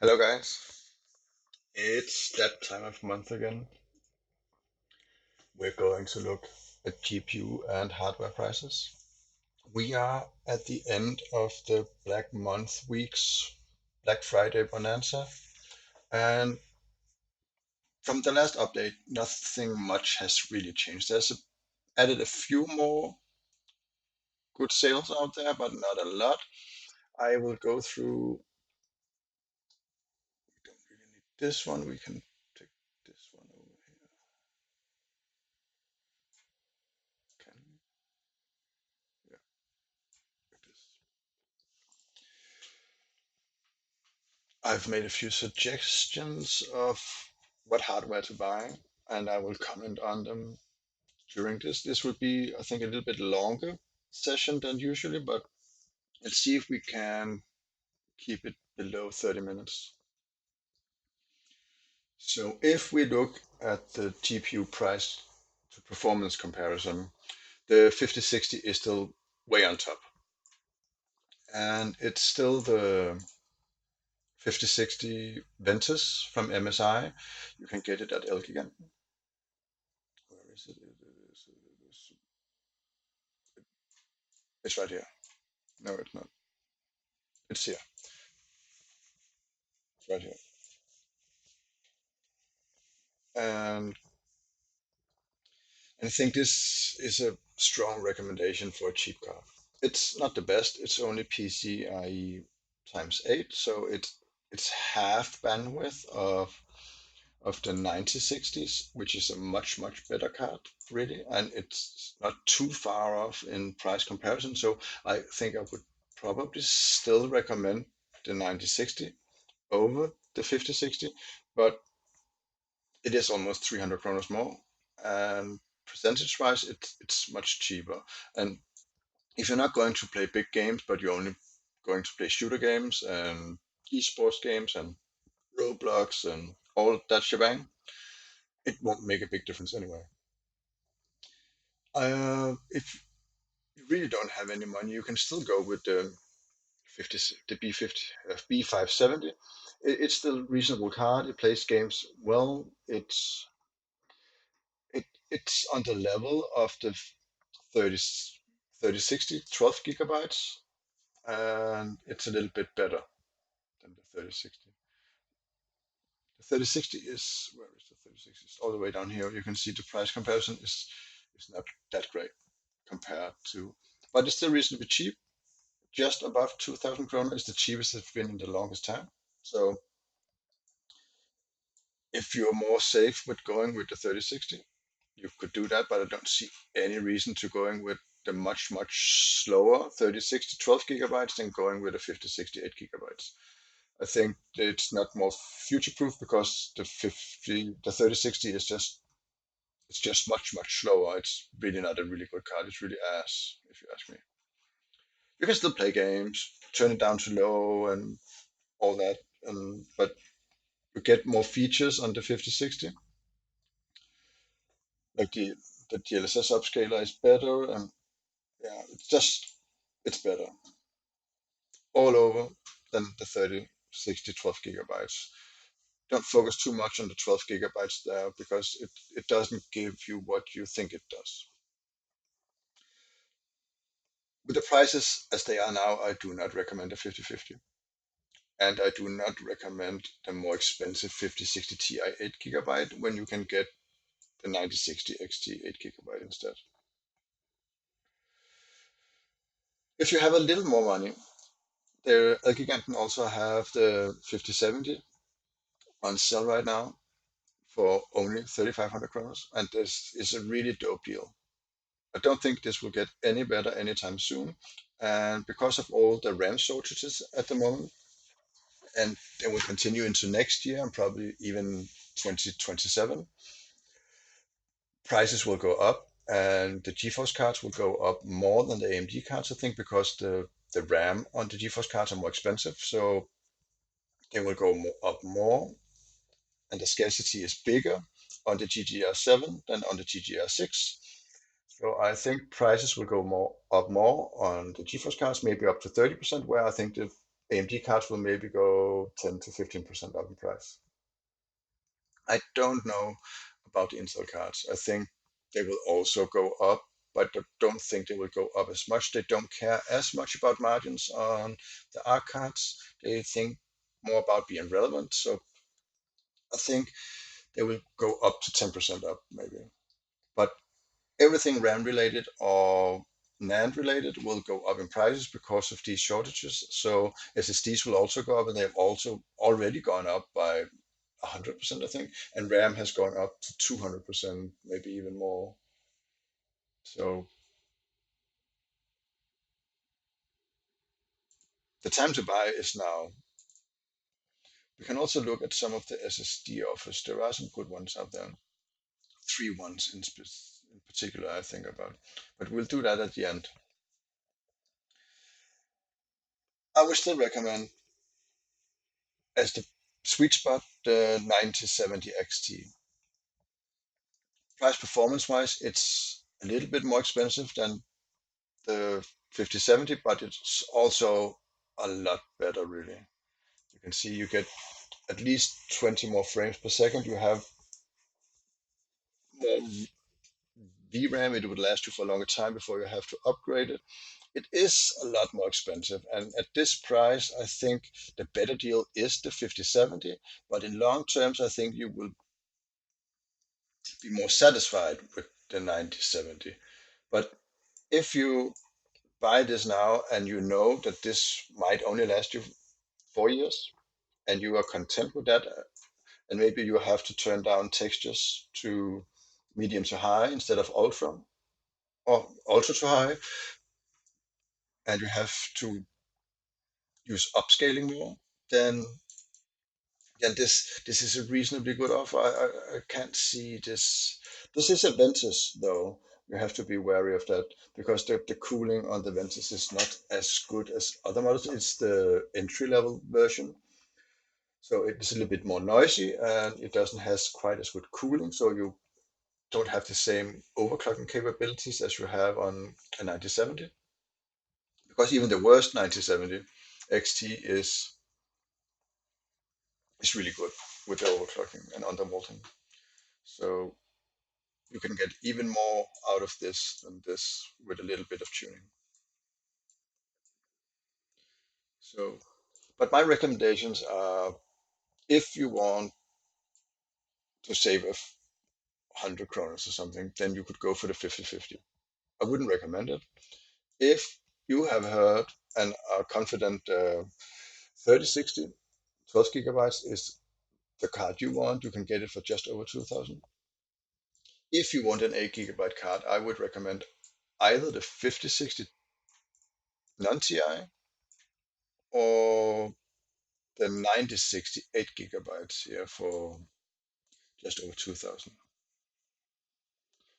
Hello, guys. It's that time of month again. We're going to look at GPU and hardware prices. We are at the end of the Black Month weeks, Black Friday bonanza, and from the last update, nothing much has really changed. Added a few more good sales out there, but not a lot. I will go through. We don't really need this one. We can take this one over here. Can we? Yeah, like this. I've made a few suggestions of what hardware to buy, and I will comment on them during this. This will be, I think, a little bit longer session than usually, but let's see if we can keep it below 30 minutes. So if we look at the GPU price to performance comparison, the 5060 is still way on top. And it's still the 5060 Ventus from MSI. You can get it at Elgiganten. Where is it? It's right here. No, it's not. It's here. It's right here. And I think this is a strong recommendation for a cheap car. It's not the best. It's only PCIe times 8, so it's half bandwidth of the 9060s, which is a much better card, really, and it's not too far off in price comparison. So I think I would probably still recommend the 9060 over the 5060, but it is almost 300 kronos more, and percentage wise it's much cheaper. And if you're not going to play big games but you're only going to play shooter games and esports games and Roblox and all that shebang, it won't make a big difference anyway. If you really don't have any money, you can still go with the 50 the B50 B570. It's still a reasonable card. It plays games well. It's on the level of the 30, 3060 12 gigabytes, and it's a little bit better than the 3060. The 3060 is, where is the 3060? It's all the way down here. You can see the price comparison is not that great compared to, but it's still reasonably cheap. Just above 2,000 kroner is the cheapest it's been in the longest time. So if you're more safe with going with the 3060, you could do that, but I don't see any reason to going with the much slower 3060 12 gigabytes than going with a 5060 8 gigabytes. I think it's not more future proof because the 3060 is just it's just much slower. It's really not a really good card. It's really ass, if you ask me. You can still play games, turn it down to low and all that, but you get more features on the 5060. Like the DLSS upscaler is better, and yeah, it's better all over than the 3060 12 gigabytes. Don't focus too much on the 12 gigabytes there because it doesn't give you what you think it does. With the prices as they are now, I do not recommend a 5050, and I do not recommend the more expensive 5060 Ti 8 gigabyte when you can get the 9060 XT 8 gigabyte instead. If you have a little more money, the Elgiganten also have the 5070 on sale right now for only 3,500 kronos, and this is a really dope deal. I don't think this will get any better anytime soon, and because of all the RAM shortages at the moment, and they will continue into next year and probably even 2027, prices will go up, and the GeForce cards will go up more than the AMD cards, I think, because the RAM on the GeForce cards are more expensive, so they will go up more, and the scarcity is bigger on the GDR7 than on the GDR6. So I think prices will go more up more on the GeForce cards, maybe up to 30%, where I think the AMD cards will maybe go 10 to 15% up in price. I don't know about the Intel cards. I think they will also go up, but I don't think they will go up as much. They don't care as much about margins on the ARC cards. They think more about being relevant. So I think they will go up to 10% up maybe. But everything RAM related or NAND related will go up in prices because of these shortages. So SSDs will also go up, and they've also already gone up by 100%, I think, and RAM has gone up to 200%, maybe even more. So the time to buy is now. We can also look at some of the SSD offers. There are some good ones out there. Three ones in particular, I think about, but we'll do that at the end. I would still recommend as the sweet spot the 9070 XT. Price performance wise, it's a little bit more expensive than the 5070, but it's also a lot better, really. You can see you get at least 20 more frames per second. You have more VRAM. It would last you for a longer time before you have to upgrade it. It is a lot more expensive. And at this price, I think the better deal is the 5070. But in long terms, I think you will be more satisfied with the 9070. But if you buy this now and you know that this might only last you 4 years and you are content with that, and maybe you have to turn down textures to medium to high instead of ultra or ultra to high, and you have to use upscaling more, then this is a reasonably good offer. I can't see this. This is a Ventus though. You have to be wary of that because the cooling on the Ventus is not as good as other models. It's the entry level version. So it's a little bit more noisy and it doesn't has quite as good cooling. So you don't have the same overclocking capabilities as you have on a 9070. Because even the worst 9070 XT is really good with the overclocking and undervolting. So you can get even more out of this than this with a little bit of tuning. So, but my recommendations are if you want to save 100 kronas or something, then you could go for the 5050. I wouldn't recommend it. If you have heard and are confident 3060 12 gigabytes is the card you want, you can get it for just over 2000. If you want an 8 gigabyte card, I would recommend either the 5060 non-TI or the 9060 8 gigabytes here for just over 2000.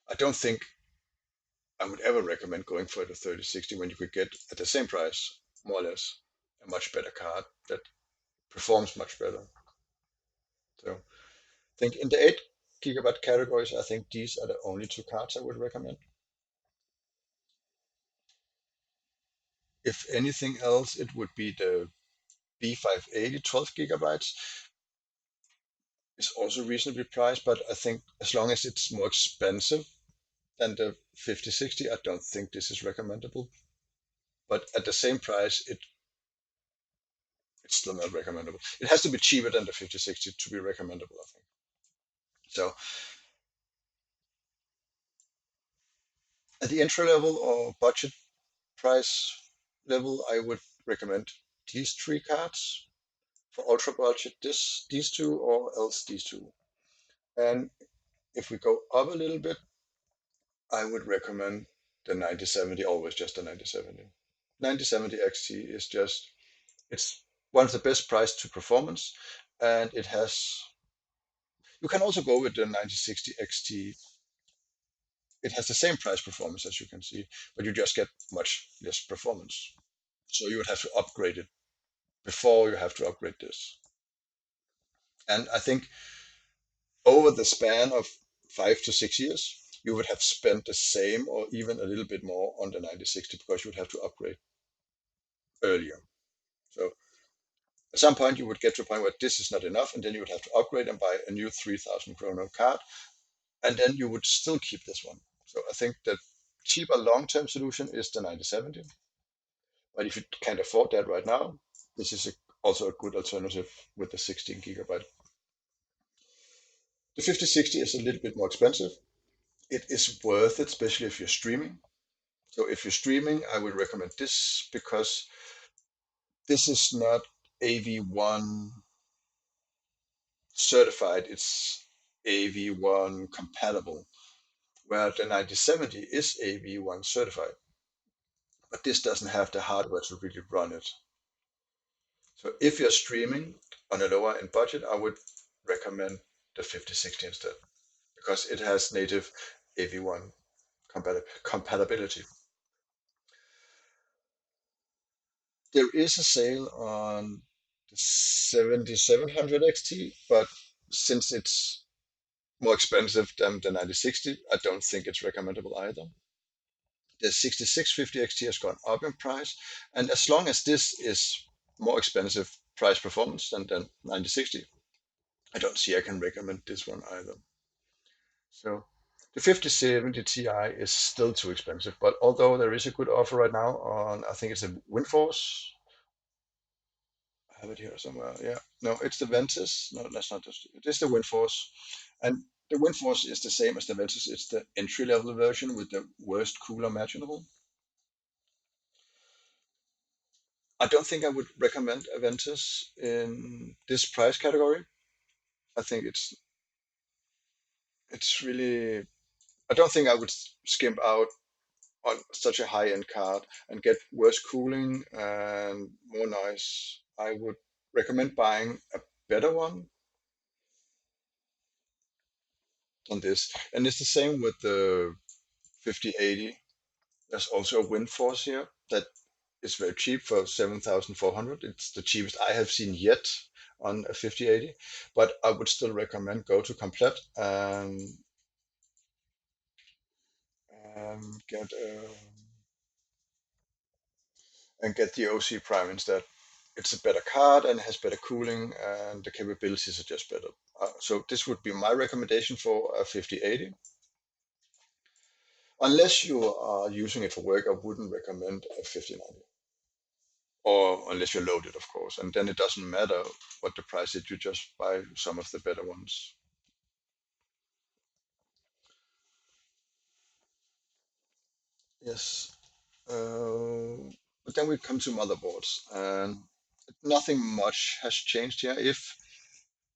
I don't think I would ever recommend going for the 3060 when you could get at the same price, more or less, a much better card that performs much better. So I think in the 8 gigabyte categories, I think these are the only two cards I would recommend. If anything else, it would be the B580 12 gigabytes. It's also reasonably priced, but I think as long as it's more expensive than the 5060, I don't think this is recommendable. But at the same price, it's still not recommendable. It has to be cheaper than the 5060 to be recommendable, I think. So at the entry level or budget price level, I would recommend these three cards. For ultra budget, these two, or else these two. And if we go up a little bit, I would recommend the 9070, always just the 9070. 9070 XT is just, it's one of the best price to performance, and it has, you can also go with the 9060 XT. It has the same price performance as you can see, but you just get much less performance. So you would have to upgrade it before you have to upgrade this. And I think over the span of 5 to 6 years, you would have spent the same or even a little bit more on the 9060 because you would have to upgrade earlier. So At some point, you would get to a point where this is not enough, and then you would have to upgrade and buy a new 3,000 kroner card, and then you would still keep this one. So I think the cheaper long-term solution is the 9070. But if you can't afford that right now, this is also a good alternative with the 16 gigabyte. The 5060 is a little bit more expensive. It is worth it, especially if you're streaming. So if you're streaming, I would recommend this because this is not AV1 certified, it's AV1 compatible, where the 9070 is AV1 certified, but this doesn't have the hardware to really run it. So if you're streaming on a lower end budget, I would recommend the 5060 instead because it has native AV1 compatibility. There is a sale on the 7700 XT, but since it's more expensive than the 9060, I don't think it's recommendable either. The 6650 XT has gone up in price, and as long as this is more expensive price performance than the 9060, I don't see I can recommend this one either. So the 5070 Ti is still too expensive, but although there is a good offer right now on, I think it's a WindForce. I have it here somewhere. Yeah, no, it's the Ventus. No, that's not this. It is the WindForce, and the WindForce is the same as the Ventus. It's the entry level version with the worst cooler imaginable. I don't think I would recommend a Ventus in this price category. I think it's really. I don't think I would skimp out on such a high end card and get worse cooling and more noise. I would recommend buying a better one than this. And it's the same with the 5080. There's also a WindForce here that is very cheap for 7,400. It's the cheapest I have seen yet on a 5080, but I would still recommend go to Komplett and get the OC Prime instead. It's a better card and has better cooling, and the capabilities are just better. So this would be my recommendation for a 5080. Unless you are using it for work, I wouldn't recommend a 5090. Or unless you're loaded, of course, and then it doesn't matter what the price is. You just buy some of the better ones. Yes. But then we come to motherboards, and nothing much has changed here. If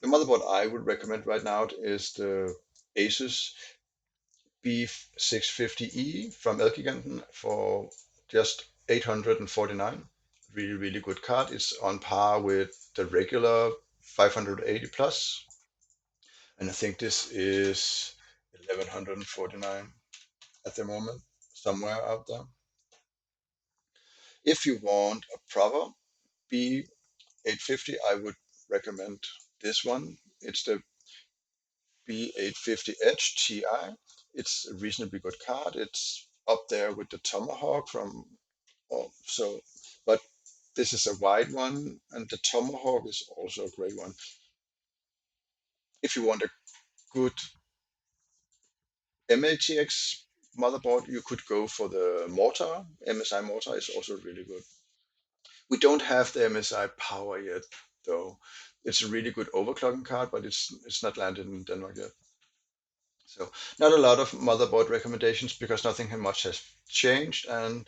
the motherboard I would recommend right now is the Asus B650E from Elgiganten for just 849. Really, really good card. It's on par with the regular 580 plus, and I think this is 1149 at the moment, somewhere out there. If you want a proper B850, I would recommend this one. It's the B850 Edge Ti. It's a reasonably good card. It's up there with the Tomahawk from, oh, so, but this is a wide one, and the Tomahawk is also a great one. If you want a good MATX motherboard, you could go for the Mortar. MSI Mortar is also really good. We don't have the MSI Power yet, though. It's a really good overclocking card, but it's not landed in Denmark yet. So not a lot of motherboard recommendations because nothing much has changed, and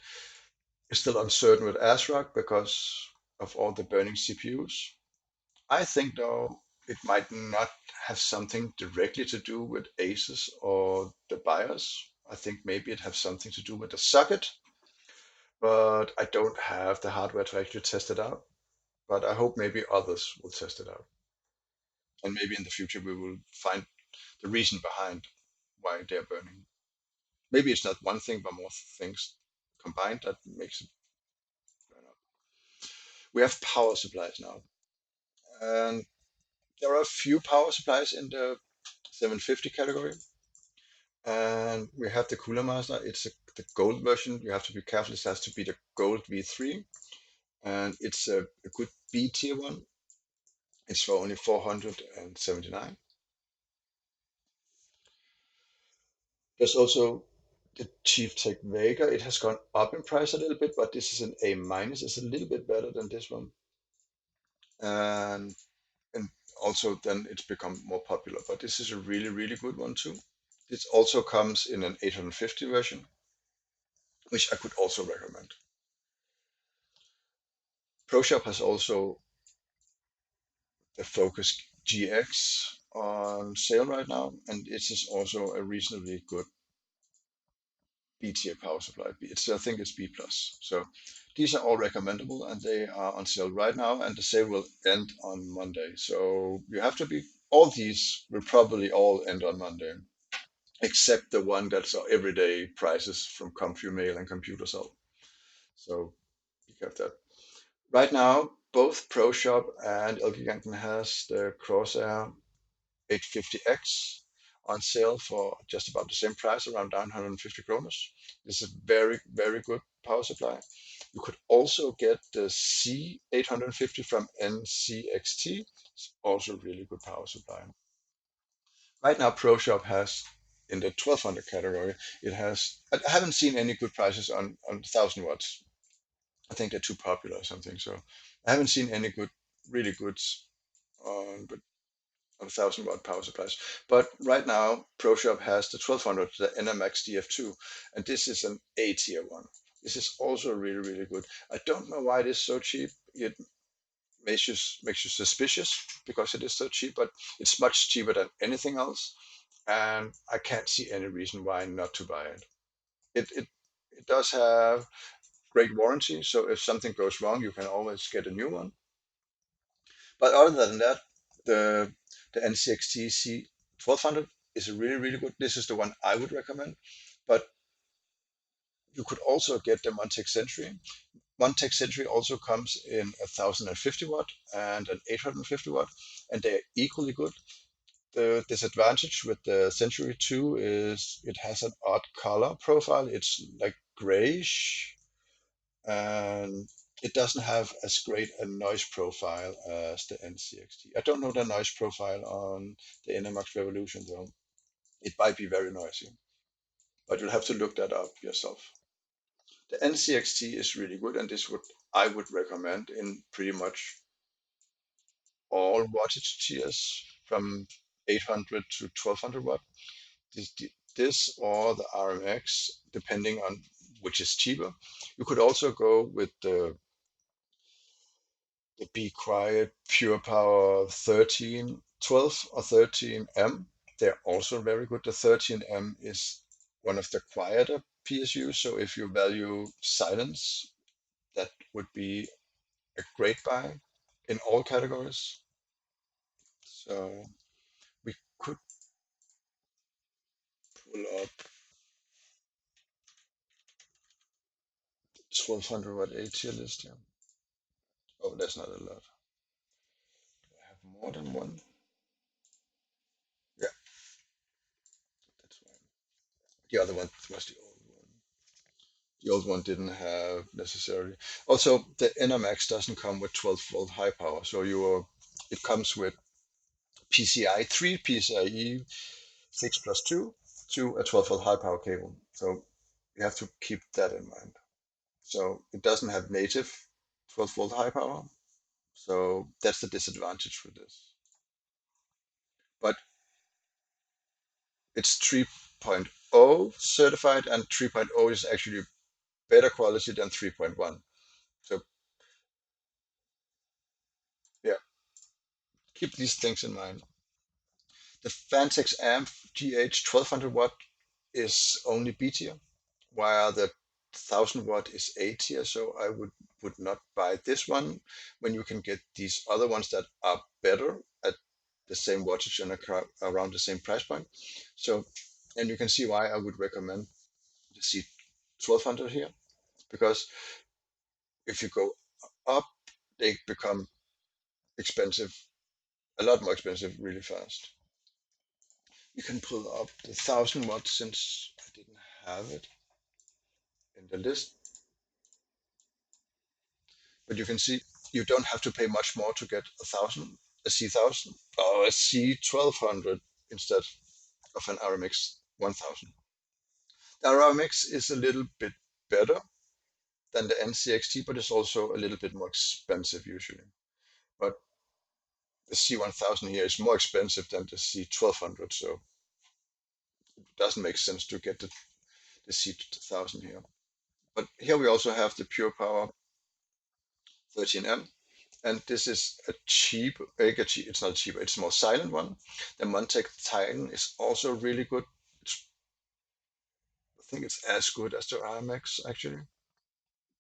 it's still uncertain with ASRock because of all the burning CPUs. I think though it might not have something directly to do with ASUS or the BIOS. I think maybe it has something to do with the socket, but I don't have the hardware to actually test it out. But I hope maybe others will test it out. And maybe in the future we will find the reason behind why they're burning. Maybe it's not one thing, but more things combined that makes it burn up. We have power supplies now, and there are a few power supplies in the 750 category. And we have the Cooler Master. It's the gold version. You have to be careful. It has to be the gold V3, and it's a good B tier one. It's for only 479. There's also the Chief Tech Vega. It has gone up in price a little bit, but this is an A minus. It's a little bit better than this one, and and also then it's become more popular. But this is a really really good one too. This also comes in an 850 version, which I could also recommend. Proshop has also the Focus GX on sale right now, and it is also a reasonably good B tier power supply. I think it's B plus. So these are all recommendable, and they are on sale right now, and the sale will end on Monday. So you have to be. All these will probably all end on Monday, except the one that's our everyday prices from CompuMail and ComputerCell. So you have that. Right now, both ProShop and elgiganten has the Crosshair 850X on sale for just about the same price, around 950 kroner. This is very, very good power supply. You could also get the C850 from NCXT. It's also really good power supply. Right now, ProShop has in the 1200 category, it has, I haven't seen any good prices on 1000 watts. I think they're too popular or something. So I haven't seen any good, really good on, but on 1000 watt power supplies. But right now, ProShop has the 1200, the NMX DF2, and this is an A tier one. This is also really, really good. I don't know why it is so cheap. It makes you suspicious because it is so cheap, but it's much cheaper than anything else, and I can't see any reason why not to buy it. It does have great warranty, so if something goes wrong, you can always get a new one. But other than that, the the NCXT C1200 is really really good. This is the one I would recommend. But you could also get the Montech Century. Montech Century also comes in a 1050 watt and an 850 watt, and they're equally good. The disadvantage with the Century 2 is it has an odd color profile. It's like grayish, and it doesn't have as great a noise profile as the NCXT. I don't know the noise profile on the NMAX Revolution though. It might be very noisy, but you'll have to look that up yourself. The NCXT is really good, and this would I would recommend in pretty much all wattage tiers from 800 to 1200 watt. This or the RMX, depending on which is cheaper. You could also go with the Be Quiet Pure Power 13, 12 or 13M. They're also very good. The 13M is one of the quieter PSUs, so if you value silence, that would be a great buy in all categories. So we could pull up 1200 watt A tier list here. Oh, that's not a lot. I have more than one. Yeah, that's right. The other one was the old one. The old one didn't have necessarily. Also, the NMX doesn't come with 12-volt high power, so it comes with PCI 3, PCIe 6 plus 2 to a 12-volt high power cable. So you have to keep that in mind. So it doesn't have native 12-volt high power. So that's the disadvantage for this. But it's 3.0 certified, and 3.0 is actually better quality than 3.1. So yeah, keep these things in mind. The Fantex amp GH 1200 watt is only B tier, while the 1000 watt is A tier. So I would not buy this one when you can get these other ones that are better at the same wattage and around the same price point. So, and you can see why I would recommend the C 1200 here, because if you go up, they become expensive, a lot more expensive really fast. You can pull up the 1000 watt since I didn't have it in the list, but you can see you don't have to pay much more to get 1000. a C1000 or a C1200 instead of an RMX 1000. The RMX is a little bit better than the NCXT, but it's also a little bit more expensive usually. But the C1000 here is more expensive than the C1200, so it doesn't make sense to get the C1000 here. But here we also have the Pure Power 13M, and this is a cheap, it's not cheap, it's a more silent one. The Montec Titan is also really good. I think it's as good as the RMX actually.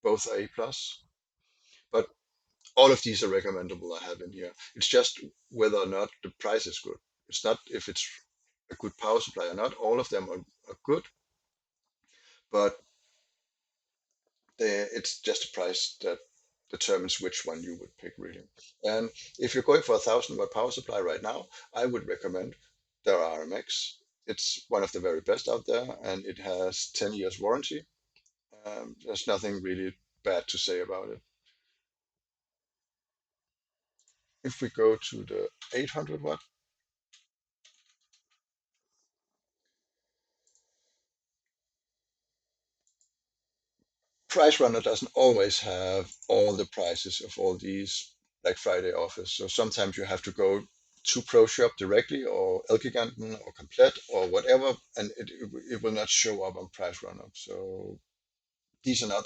Both are A plus, but all of these are recommendable I have in here. It's just whether or not the price is good. It's not if it's a good power supply or not. All of them are good, but it's just the price that determines which one you would pick really. And if you're going for a 1,000 watt power supply right now, I would recommend the RMX. It's one of the very best out there, and it has 10 years warranty. There's nothing really bad to say about it. If we go to the 800 watt, Price Runner doesn't always have all the prices of all these Black Friday offers. So sometimes you have to go to Proshop directly or Elgiganten or Komplett or whatever, and it will not show up on Price Runner. So these are not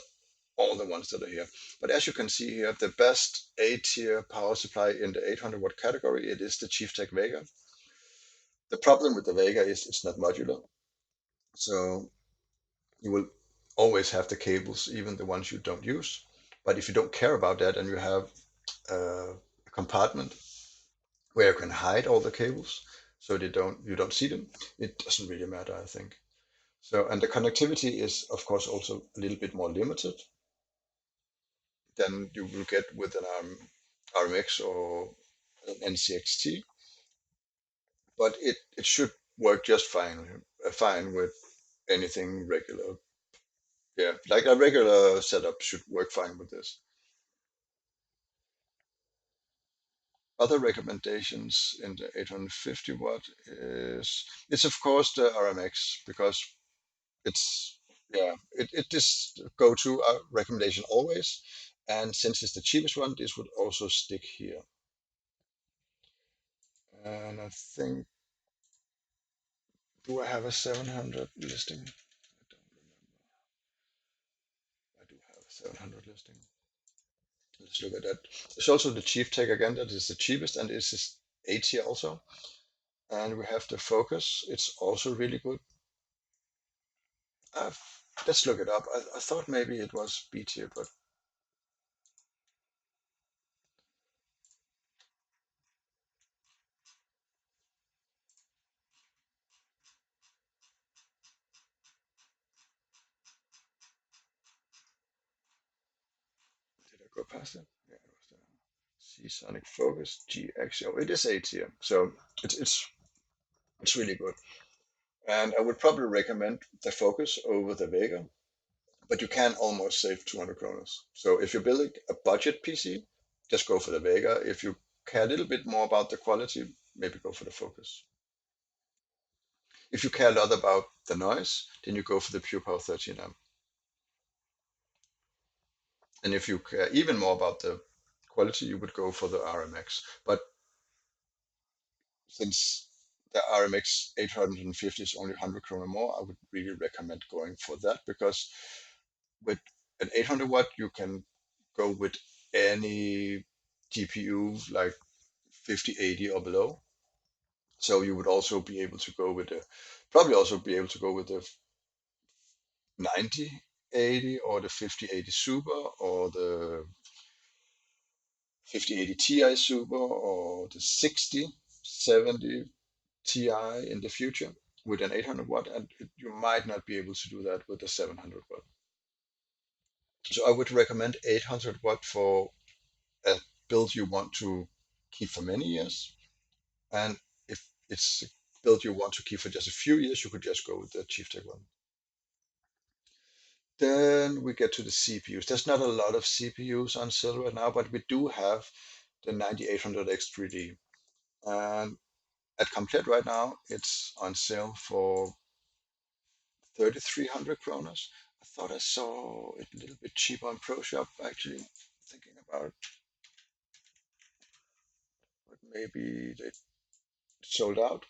all the ones that are here. But as you can see here, the best A-tier power supply in the 800 watt category, it is the Chieftech Vega. The problem with the Vega is it's not modular. So you will always have the cables, even the ones you don't use. But if you don't care about that and you have a compartment where you can hide all the cables so you don't see them, it doesn't really matter, I think. So, and the connectivity is of course also a little bit more limited than you will get with an RMX or an NCXT, but it should work just fine with anything regular. Yeah, like a regular setup should work fine with this. Other recommendations in the 850 watt is it's of course the RMX because it's it is go-to recommendation always, and since it's the cheapest one, this would also stick here. And I think, do I have a 700 listing? I don't remember. I do have a 700 listing. Let's look at that. There's also the Chief Tech again, that is the cheapest, and this is A tier also. And we have the Focus, it's also really good. Uh, let's look it up. I thought maybe it was B tier, but did I go past it? Yeah, it was there. C Sonic Focus GX. Oh, it is A tier, so it's really good. And I would probably recommend the Focus over the Vega, but you can almost save 200 kroners. So if you're building a budget PC, just go for the Vega. If you care a little bit more about the quality, maybe go for the Focus. If you care a lot about the noise, then you go for the Pure Power 13M. And if you care even more about the quality, you would go for the RMX. But since the RMX 850 is only 100 krona more, I would really recommend going for that because with an 800 watt, you can go with any GPU like 5080 or below. So you would also be able to go with probably also be able to go with the 9080 or the 5080 Super or the 5080 Ti Super or the 6070 Ti in the future with an 800 watt, and you might not be able to do that with a 700 watt. So I would recommend 800 watt for a build you want to keep for many years. And if it's a build you want to keep for just a few years, you could just go with the Chief Tech one. Then we get to the CPUs. There's not a lot of CPUs on sale right now, but we do have the 9800X3D. And at Complete right now, it's on sale for 3,300 kronas. I thought I saw it a little bit cheaper on Proshop, actually, thinking about it, but maybe they sold out.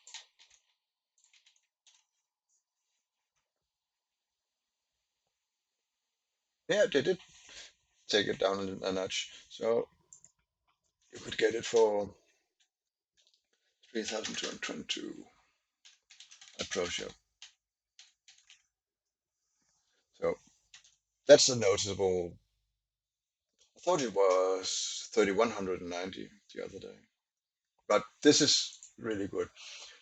Yeah, they did take it down a notch. So you could get it for 3,222 at Proshop. So that's a noticeable. I thought it was 3,190 the other day, but this is really good.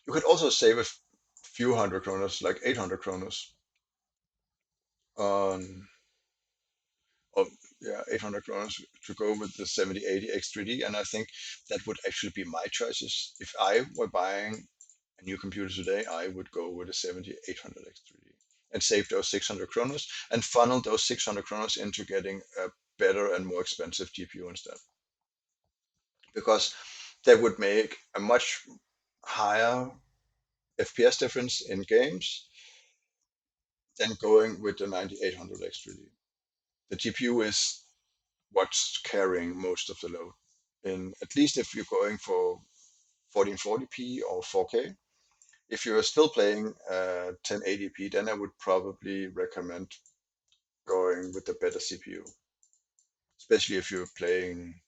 You could also save a few hundred kronas, like 800 kronas on, oh, yeah, 800 kronas to go with the 7080 X3D. And I think that would actually be my choices. If I were buying a new computer today, I would go with a 7800 X3D and save those 600 kronas and funnel those 600 kronas into getting a better and more expensive GPU instead. Because that would make a much higher FPS difference in games than going with the 9800 X3D. The GPU is what's carrying most of the load. In at least if you're going for 1440p or 4K. If you're still playing 1080p, then I would probably recommend going with the better CPU, especially if you're playing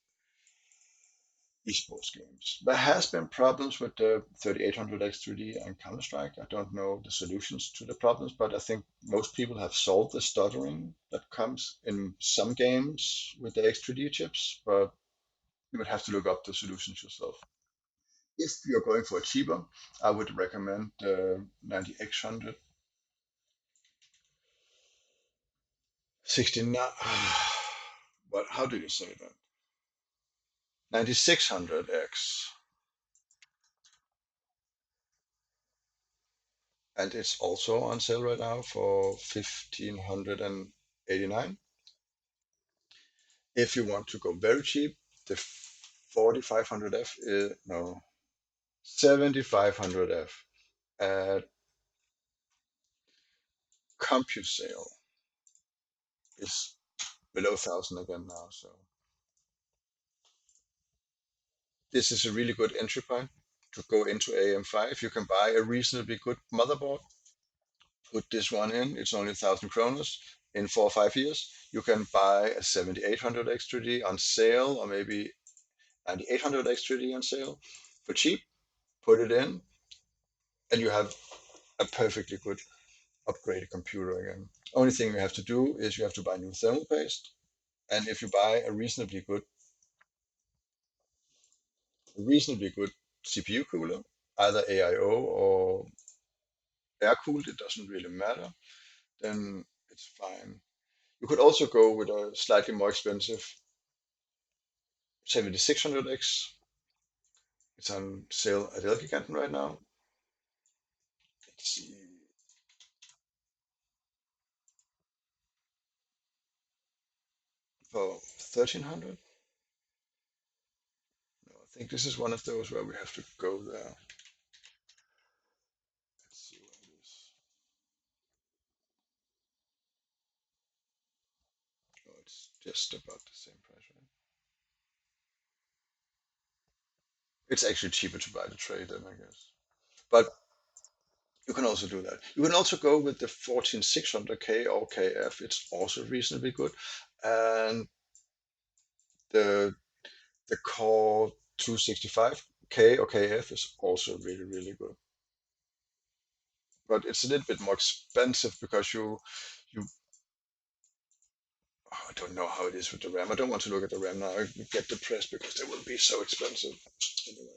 esports games. There has been problems with the 3800 X3D and Counter-Strike. I don't know the solutions to the problems, but I think most people have solved the stuttering that comes in some games with the X3D chips, but you would have to look up the solutions yourself. If you're going for a cheaper, I would recommend the 90X100 69. But how do you say that? 9600X, and it's also on sale right now for 1,589. If you want to go very cheap, the 4500F is, no, 7500F at CompuSale is below 1,000 again now. So this is a really good entry point to go into AM5. You can buy a reasonably good motherboard, put this one in, it's only 1,000 kronas. In 4 or 5 years, you can buy a 7800 X3D on sale, or maybe 9800 X3D on sale for cheap, put it in, and you have a perfectly good upgraded computer again. Only thing you have to do is you have to buy new thermal paste, and if you buy a reasonably good CPU cooler, either AIO or air cooled, it doesn't really matter, then it's fine. You could also go with a slightly more expensive 7600X. It's on sale at Elgiganten right now. Let's see, for 1300. No, I think this is one of those where we have to go there. Let's see what it is. Oh, it's just about the same price, right? It's actually cheaper to buy the tray then, I guess. But you can also do that. You can also go with the 14600K or KF. It's also reasonably good. And the the Core 265K or KF is also really, really good. But it's a little bit more expensive because you oh, I don't know how it is with the RAM. I don't want to look at the RAM now. I get depressed because they will be so expensive. Anyway,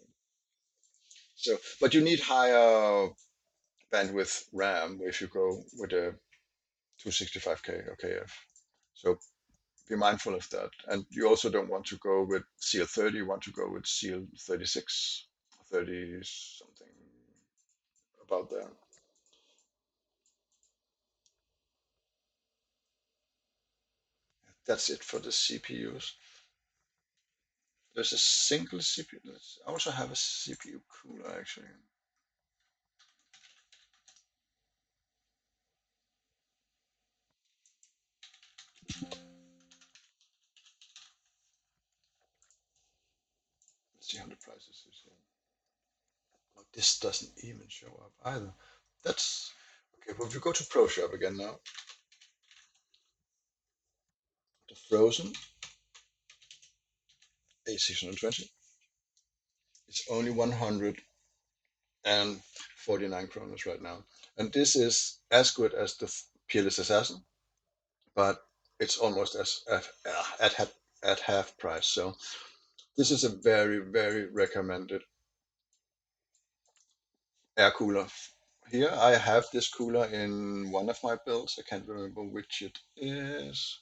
so but you need higher bandwidth RAM if you go with a 265K or KF. So be mindful of that. And you also don't want to go with CL30. You want to go with CL36, 30 something about there. That's it for the CPUs. There's a single CPU. I also have a CPU cooler actually. Let's see how the prices is here. Oh, this doesn't even show up either. That's okay. Well, if we go to Proshop again now, the Frozen A620 is only 149 kronas right now, and this is as good as the Peerless Assassin, but it's almost as at half price. So this is a very very recommended air cooler. Here I have this cooler in one of my builds. I can't remember which it is,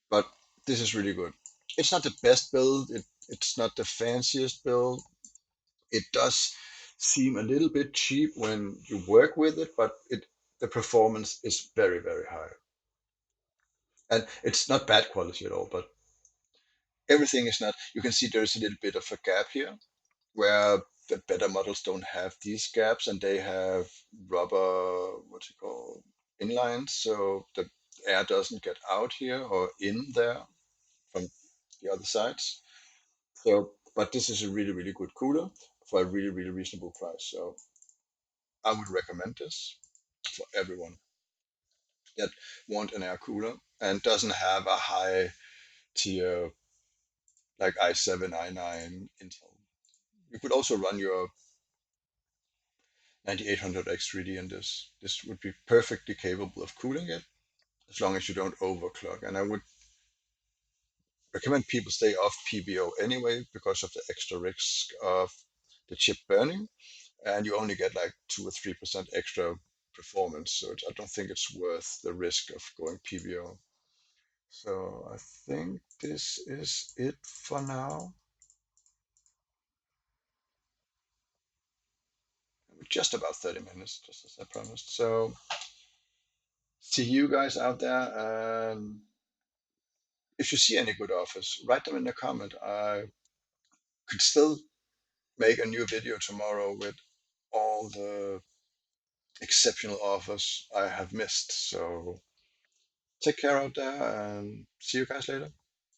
but this is really good. It's not the best build. It's not the fanciest build. It does seem a little bit cheap when you work with it, but the performance is very very high, and it's not bad quality at all. But everything is not. You can see there's a little bit of a gap here where the better models don't have these gaps and they have rubber, what you call, inlines, so the air doesn't get out here or in there from the other sides. So, but this is a really, really good cooler for a really, really reasonable price. So I would recommend this for everyone that want an air cooler and doesn't have a high tier like i7, i9 Intel. You could also run your 9800X3D in this. This would be perfectly capable of cooling it as long as you don't overclock. And I would recommend people stay off PBO anyway because of the extra risk of the chip burning. And you only get like 2 or 3% extra performance. So I don't think it's worth the risk of going PBO. So I think this is it for now. Just about 30 minutes, just as I promised. So see you guys out there. And if you see any good offers, write them in the comment. I could still make a new video tomorrow with all the exceptional offers I have missed. So take care out there and see you guys later.